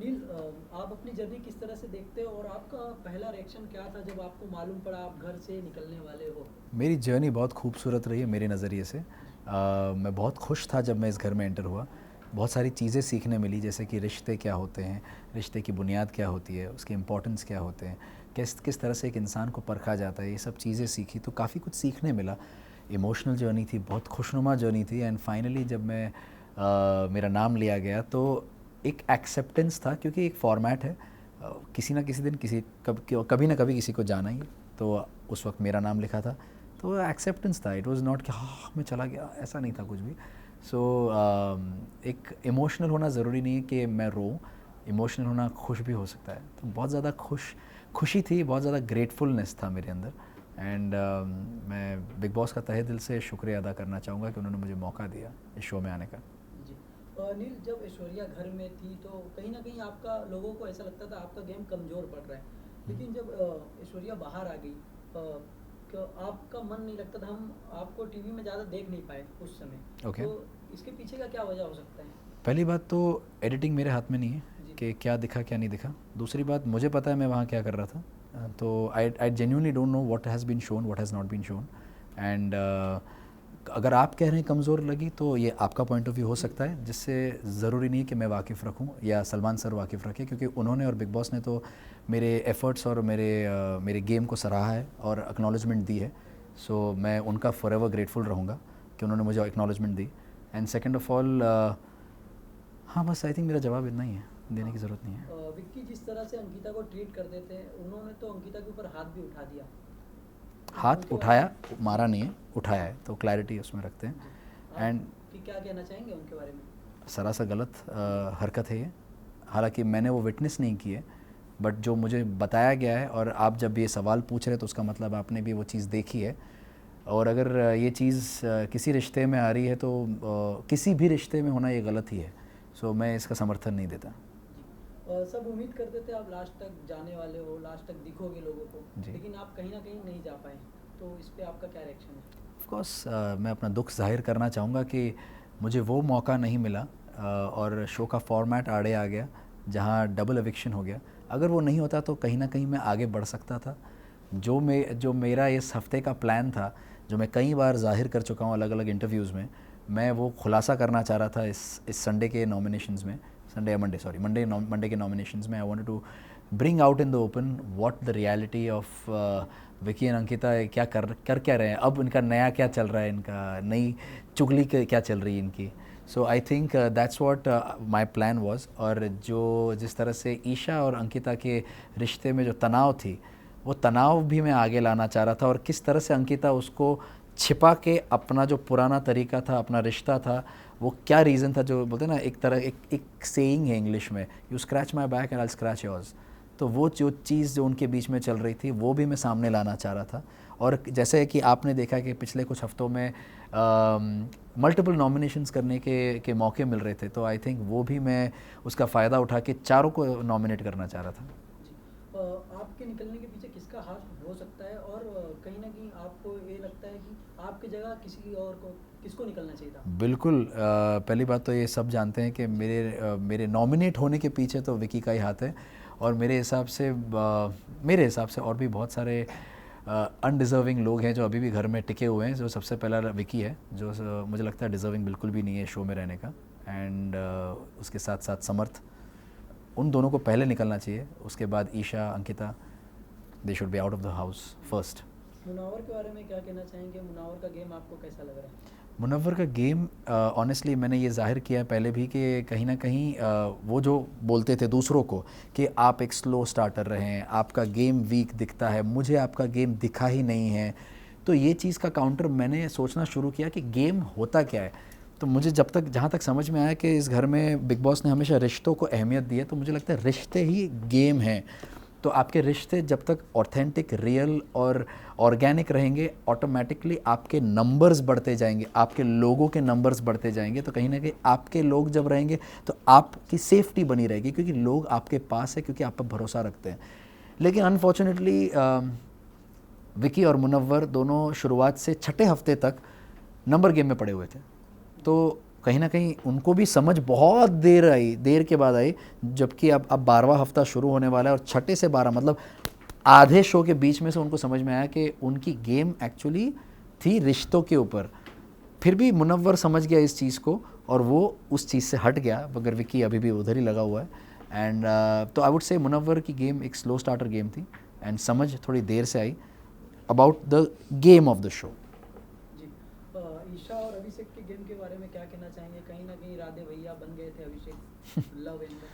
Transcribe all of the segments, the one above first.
नील, आप अपनी जर्नी किस तरह से देखते हो और आपका पहला रिएक्शन क्या था जब आपको मालूम पड़ा आप घर से निकलने वाले हो? मेरी जर्नी बहुत खूबसूरत रही है मेरे नज़रिए से। मैं बहुत खुश था जब मैं इस घर में एंटर हुआ। बहुत सारी चीज़ें सीखने मिली, जैसे कि रिश्ते क्या होते हैं, रिश्ते की बुनियाद क्या होती है, उसके इम्पोर्टेंस क्या होते हैं, किस किस तरह से एक इंसान को परखा जाता है, ये सब चीज़ें सीखी तो काफ़ी कुछ सीखने मिला। इमोशनल जर्नी थी, बहुत खुशनुमा जर्नी थी। एंड फाइनली जब मैं मेरा नाम लिया गया तो एक एक्सेप्टेंस था, क्योंकि एक फॉर्मेट है। किसी ना किसी दिन कभी ना कभी किसी को जाना ही है। तो उस वक्त मेरा नाम लिखा था, तो एक्सेप्टेंस था। इट वाज नॉट कि हाँ मैं चला गया, ऐसा नहीं था कुछ भी। सो एक इमोशनल होना ज़रूरी नहीं है कि मैं रोऊं, इमोशनल होना खुश भी हो सकता है। तो बहुत ज़्यादा खुशी थी, बहुत ज़्यादा ग्रेटफुलनेस था मेरे अंदर। एंड मैं बिग बॉस का तहे दिल से शुक्रिया अदा करना चाहूँगा कि उन्होंने मुझे मौका दिया इस शो में आने का। जी। नील, जब ऐश्वर्या घर में थी तो कहीं ना कहीं आपका लोगों को ऐसा लगता था आपका गेम कमज़ोर पड़ रहा है, लेकिन जब ऐश्वर्या बाहर आ गई, आपका मन नहीं लगता था, हम आपको टीवी में ज़्यादा देख नहीं पाए उस समय। ओके। तो इसके पीछे का क्या वजह हो सकता है? पहली बात तो एडिटिंग मेरे हाथ में नहीं है जी। कि क्या दिखा क्या नहीं दिखा। दूसरी बात, मुझे पता है मैं वहाँ क्या कर रहा था। तो I genuinely don't know what has been shown, what has not been shown. And अगर आप कह रहे हैं कमज़ोर लगी तो ये आपका पॉइंट ऑफ व्यू हो सकता है, जिससे ज़रूरी नहीं है कि मैं वाकिफ़ रखूं या सलमान सर वाकिफ़ रखें, क्योंकि उन्होंने और बिग बॉस ने तो मेरे एफ़र्ट्स और मेरे गेम को सराहा है और एक्नॉलेजमेंट दी है। सो मैं उनका फॉरएवर ग्रेटफुल रहूँगा कि उन्होंने मुझे acknowledgement the. And second of all, हाँ बस आई थिंक मेरा जवाब इतना ही है, देने की ज़रूरत नहीं है। विक्की जिस तरह से अंकिता को ट्रीट करते थे, उन्होंने तो अंकिता के ऊपर हाथ भी उठा दिया। हाथ उनके बारे उठाया, में मारा नहीं है, उठाया है, तो क्लैरिटी उसमें रखते हैं। जी, एंड आप कि क्या कहना चाहेंगे उनके बारे में? सरासर गलत हरकत है ये। हालांकि मैंने वो विटनेस नहीं की है, बट जो मुझे बताया गया है, और आप जब ये सवाल पूछ रहे तो उसका मतलब आपने भी वो चीज़ देखी है। और अगर ये चीज़ किसी रिश्ते में आ रही है तो किसी भी रिश्ते में होना ये गलत ही है। सो मैं इसका समर्थन नहीं देता। जी। सब उम्मीद करते थे आप लास्ट तक जाने वाले हो, लास्ट तक दिखोगे लोगों को, जी, लेकिन आप कहीं ना कहीं नहीं जा पाए। तो इस पे आपका क्या रिएक्शन है? ऑफ कोर्स मैं अपना दुख जाहिर करना चाहूँगा कि मुझे वो मौका नहीं मिला, और शो का फॉर्मेट आड़े आ गया जहाँ डबल एविक्शन हो गया। अगर वो नहीं होता तो कहीं ना कहीं मैं आगे बढ़ सकता था। जो मेरा इस हफ्ते का प्लान था, जो मैं कई बार जाहिर कर चुका हूँ अलग अलग इंटरव्यूज़ में, मैं वो खुलासा करना चाह रहा था इस संडे के नॉमिनेशंस में। संडे या मंडे, सॉरी, मंडे के नॉमिनेशंस में I wanted to bring out in the open what the reality of Vicky and Ankita क्या कर क्या रहे हैं, अब इनका नया क्या चल रहा है, इनका नई चुगली क्या चल रही है इनकी। So I think that's what my plan was. और जो जिस तरह से ईशा और अंकिता के रिश्ते में जो तनाव थी, वो तनाव भी मैं आगे लाना चाह रहा था। और किस तरह से अंकिता उसको छिपा के अपना जो पुराना तरीका था, अपना रिश्ता था, वो क्या रीज़न था, जो बोलते हैं ना, एक तरह एक सेइंग है इंग्लिश में, you scratch my back and I scratch yours. तो वो जो चीज़ जो उनके बीच में चल रही थी वो भी मैं सामने लाना चाह रहा था। और जैसे कि आपने देखा कि पिछले कुछ हफ्तों में मल्टीपल नॉमिनेशंस करने के मौके मिल रहे थे, तो आई थिंक वो भी मैं उसका फ़ायदा उठा के चारों को नॉमिनेट करना चाह रहा था। जी। आपके निकलने के पीछे किसका हाथ हो सकता है, और कहीं ना कहीं आपको ये लगता है कि आपकी जगह किसी और को, किसको निकलना चाहिए था? बिल्कुल, पहली बात तो ये सब जानते हैं कि मेरे नॉमिनेट होने के पीछे तो विकी का ही हाथ है। और मेरे हिसाब से और भी बहुत सारे अनडिज़र्विंग लोग हैं जो अभी भी घर में टिके हुए हैं। जो सबसे पहला विकी है, जो मुझे लगता है डिज़र्विंग बिल्कुल भी नहीं है शो में रहने का। एंड उसके साथ साथ समर्थ, उन दोनों को पहले निकलना चाहिए। उसके बाद Isha, Ankita, they should be out of the house first. Munawar के बारे में क्या कहना चाहेंगे? मुनावर का गेम आपको कैसा लग रहा है? मुनव्वर का गेम, ऑनेस्टली मैंने ये ज़ाहिर किया है पहले भी कि कहीं ना कहीं वो जो बोलते थे दूसरों को कि आप एक स्लो स्टार्टर रहे हैं, आपका गेम वीक दिखता है, मुझे आपका गेम दिखा ही नहीं है। तो ये चीज़ का काउंटर मैंने सोचना शुरू किया कि गेम होता क्या है। तो मुझे जहाँ तक समझ में आया कि इस घर में बिग बॉस ने हमेशा रिश्तों को अहमियत दी है, तो मुझे लगता है रिश्ते ही गेम हैं। तो आपके रिश्ते जब तक ऑथेंटिक, रियल और ऑर्गेनिक रहेंगे, ऑटोमेटिकली आपके नंबर्स बढ़ते जाएंगे, आपके लोगों के नंबर्स बढ़ते जाएंगे। तो कहीं ना कहीं आपके लोग जब रहेंगे तो आपकी सेफ्टी बनी रहेगी, क्योंकि लोग आपके पास है, क्योंकि आप पर भरोसा रखते हैं। लेकिन अनफॉर्चुनेटली विकी और मुनव्वर दोनों शुरुआत से छठे हफ्ते तक नंबर गेम में पड़े हुए थे। तो कहीं ना कहीं उनको भी समझ बहुत देर के बाद आई, जबकि अब 12वां हफ्ता शुरू होने वाला है और छठे से 12 मतलब आधे शो के बीच में से उनको समझ में आया कि उनकी गेम एक्चुअली थी रिश्तों के ऊपर। फिर भी मुनव्वर समझ गया इस चीज़ को और वो उस चीज़ से हट गया, मगर विकी अभी भी उधर ही लगा हुआ है। एंड तो आई वुड से मुनव्वर की गेम एक स्लो स्टार्टर गेम थी एंड समझ थोड़ी देर से आई about the game of the show. जी, ईशा और अभिषेक के गेम के बारे में क्या कहना चाहेंगे? कहीं ना कहीं राधे भैया बन गए थे अभिषेक लव एंगल।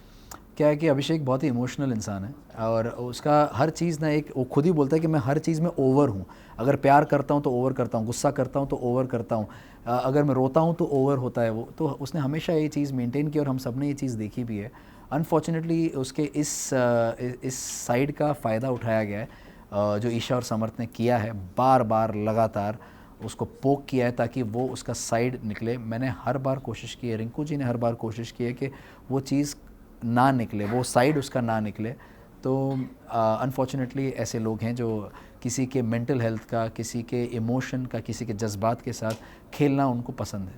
क्या है कि अभिषेक बहुत ही इमोशनल इंसान है और उसका हर चीज़ ना, एक वो खुद ही बोलता है कि मैं हर चीज़ में ओवर हूँ। अगर प्यार करता हूँ तो ओवर करता हूँ, गुस्सा करता हूँ तो ओवर करता हूँ, अगर मैं रोता हूँ तो ओवर होता है वो। तो उसने हमेशा ये चीज़ मेंटेन की और हम सब ने ये चीज़ देखी भी है। अनफॉर्चुनेटली उसके इस साइड का फ़ायदा उठाया गया है, जो ईशा और समर्थ ने किया है, बार बार लगातार उसको पोक किया है ताकि वो उसका साइड निकले। मैंने हर बार कोशिश की है, रिंकू जी ने हर बार कोशिश की है कि वो चीज़ ना निकले, वो साइड उसका ना निकले। तो अनफॉर्चुनेटली ऐसे लोग हैं जो किसी के मेंटल हेल्थ का, किसी के इमोशन का, किसी के जज्बात के साथ खेलना उनको पसंद है।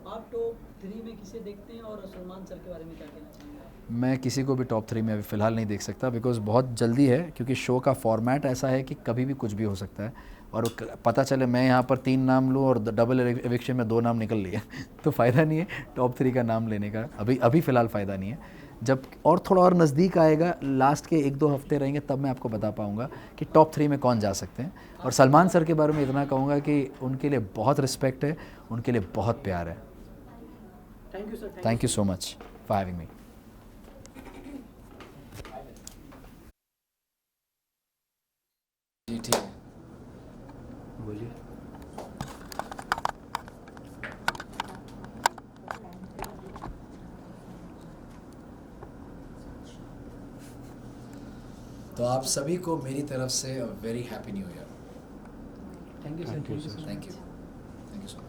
आप टॉप 3 में किसे देखते हैं और सलमान सर के बारे में क्या कहना चाहेंगे आप? मैं किसी को भी टॉप 3 में अभी फ़िलहाल नहीं देख सकता, बिकॉज बहुत जल्दी है, क्योंकि शो का फॉर्मेट ऐसा है कि कभी भी कुछ भी हो सकता है। और पता चले मैं यहाँ पर 3 नाम लूँ और डबल एविक्शन में 2 नाम निकल लिए तो फ़ायदा नहीं है टॉप 3 का नाम लेने का, अभी फ़िलहाल फ़ायदा नहीं है। जब और थोड़ा और नज़दीक आएगा, लास्ट के 1-2 हफ्ते रहेंगे, तब मैं आपको बता पाऊँगा कि टॉप 3 में कौन जा सकते हैं। और सलमान सर के बारे में इतना कहूँगा कि उनके लिए बहुत रिस्पेक्ट है, उनके लिए बहुत प्यार है। Thank you sir. Thank you so much for having me. जी ठीक है, बोलिए। तो आप सभी को मेरी तरफ से very happy new year. Thank you sir. Thank you so much.